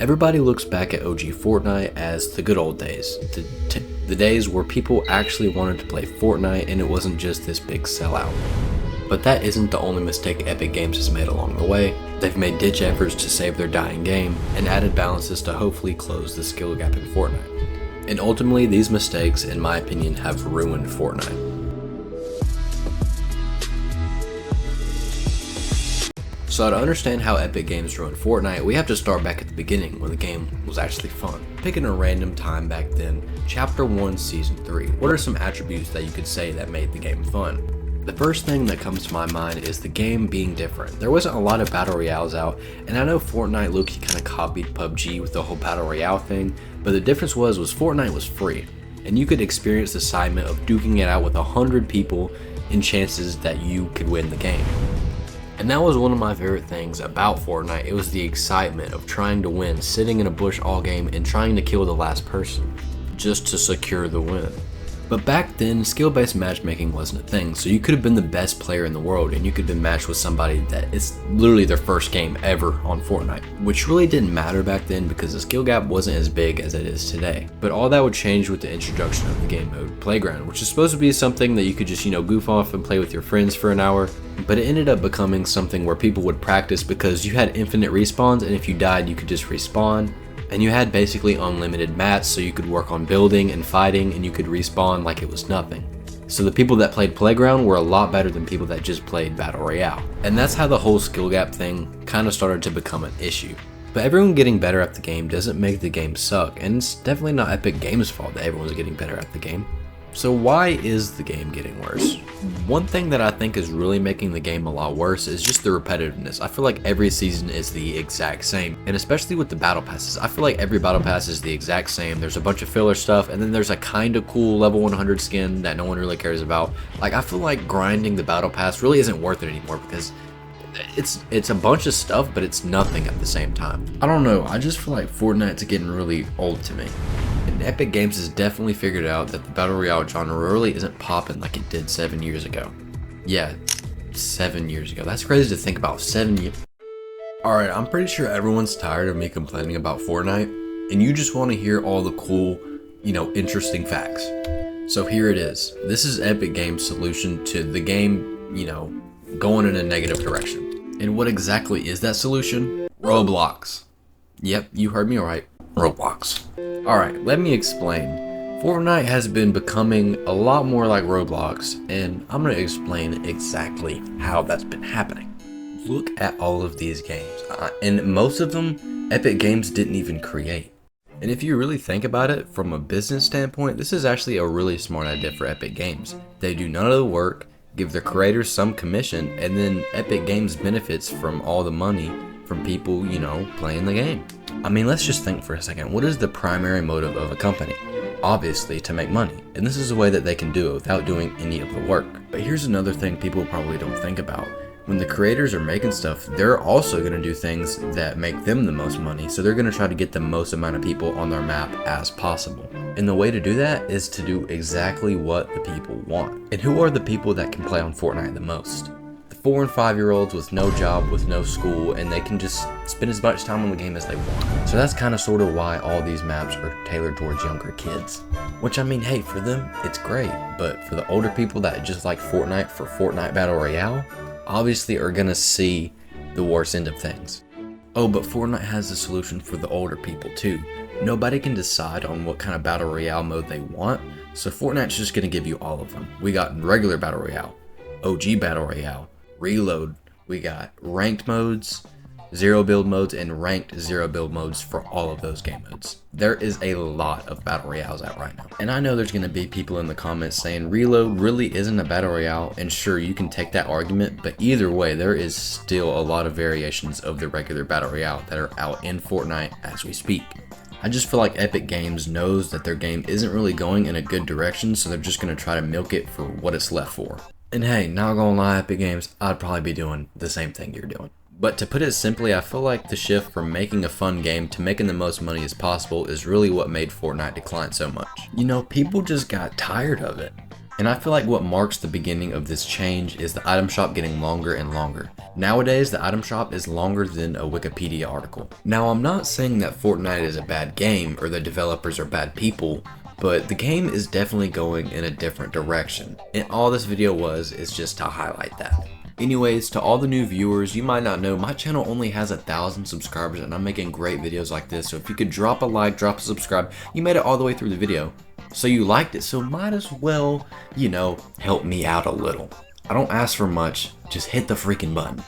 Everybody looks back at OG Fortnite as the good old days, the days where people actually wanted to play Fortnite and it wasn't just this big sellout. But that isn't the only mistake Epic Games has made along the way. They've made ditch efforts to save their dying game and added balances to hopefully close the skill gap in Fortnite. And ultimately, these mistakes, in my opinion, have ruined Fortnite. So to understand how Epic Games ruined Fortnite, we have to start back at the beginning when the game was actually fun. Picking a random time back then, Chapter 1, Season 3. What are some attributes that you could say that made the game fun? The first thing that comes to my mind is the game being different. There wasn't a lot of battle royales out, and I know Fortnite low-key kind of copied PUBG with the whole battle royale thing, but the difference was Fortnite was free, and you could experience the excitement of duking it out with 100 people and chances that you could win the game. And that was one of my favorite things about Fortnite. It was the excitement of trying to win, sitting in a bush all game and trying to kill the last person just to secure the win. But back then, skill-based matchmaking wasn't a thing, so you could have been the best player in the world and you could have been matched with somebody that it's literally their first game ever on Fortnite, which really didn't matter back then because the skill gap wasn't as big as it is today. But all that would change with the introduction of the game mode Playground, which is supposed to be something that you could just, goof off and play with your friends for an hour, but it ended up becoming something where people would practice because you had infinite respawns, and if you died, you could just respawn. And you had basically unlimited mats, so you could work on building and fighting and you could respawn like it was nothing. So the people that played Playground were a lot better than people that just played Battle Royale. And that's how the whole skill gap thing kind of started to become an issue. But everyone getting better at the game doesn't make the game suck, and it's definitely not Epic Games' fault that everyone's getting better at the game. So why is the game getting worse? One thing that I think is really making the game a lot worse is just the repetitiveness. I feel like every season is the exact same, and especially with the battle passes. I feel like every battle pass is the exact same. There's a bunch of filler stuff, and then there's a kind of cool level 100 skin that no one really cares about. Like, I feel like grinding the battle pass really isn't worth it anymore because it's a bunch of stuff, but it's nothing at the same time. I don't know, I just feel like Fortnite's getting really old to me. And Epic Games has definitely figured out that the Battle Royale genre really isn't popping like it did 7 years ago. Yeah, 7 years ago. That's crazy to think about, 7 years. Alright, I'm pretty sure everyone's tired of me complaining about Fortnite, and you just want to hear all the cool, interesting facts. So here it is. This is Epic Games' solution to the game, going in a negative direction. And what exactly is that solution? Roblox. Yep, you heard me right. Roblox. Alright, let me explain. Fortnite has been becoming a lot more like Roblox, and I'm going to explain exactly how that's been happening. Look at all of these games, and most of them, Epic Games didn't even create. And if you really think about it, from a business standpoint, this is actually a really smart idea for Epic Games. They do none of the work, give their creators some commission, and then Epic Games benefits from all the money from people, playing the game. I mean, let's just think for a second. What is the primary motive of a company? Obviously, to make money. And this is a way that they can do it without doing any of the work. But here's another thing people probably don't think about. When the creators are making stuff, they're also going to do things that make them the most money. So they're going to try to get the most amount of people on their map as possible. And the way to do that is to do exactly what the people want. And who are the people that can play on Fortnite the most? 4 and 5-year-olds with no job, with no school, and they can just spend as much time on the game as they want. So that's kind of sort of why all these maps are tailored towards younger kids. Which, I mean, hey, for them, it's great. But for the older people that just like Fortnite for Fortnite Battle Royale, obviously are gonna see the worst end of things. Oh, but Fortnite has a solution for the older people too. Nobody can decide on what kind of Battle Royale mode they want, so Fortnite's just gonna give you all of them. We got regular Battle Royale, OG Battle Royale, Reload, we got ranked modes, zero build modes, and ranked zero build modes for all of those game modes. There is a lot of battle royales out right now. And I know there's going to be people in the comments saying Reload really isn't a battle royale, and sure, you can take that argument, but either way, there is still a lot of variations of the regular battle royale that are out in Fortnite as we speak. I just feel like Epic Games knows that their game isn't really going in a good direction, so they're just going to try to milk it for what it's left for. And hey, not gonna lie, Epic Games, I'd probably be doing the same thing you're doing. But to put it simply, I feel like the shift from making a fun game to making the most money as possible is really what made Fortnite decline so much. People just got tired of it. And I feel like what marks the beginning of this change is the item shop getting longer and longer. Nowadays, the item shop is longer than a Wikipedia article. Now, I'm not saying that Fortnite is a bad game or the developers are bad people, but the game is definitely going in a different direction. And all this video is just to highlight that. Anyways, to all the new viewers, you might not know my channel only has 1,000 subscribers and I'm making great videos like this. So if you could drop a like, drop a subscribe, you made it all the way through the video. So you liked it, so might as well, help me out a little. I don't ask for much, just hit the freaking button.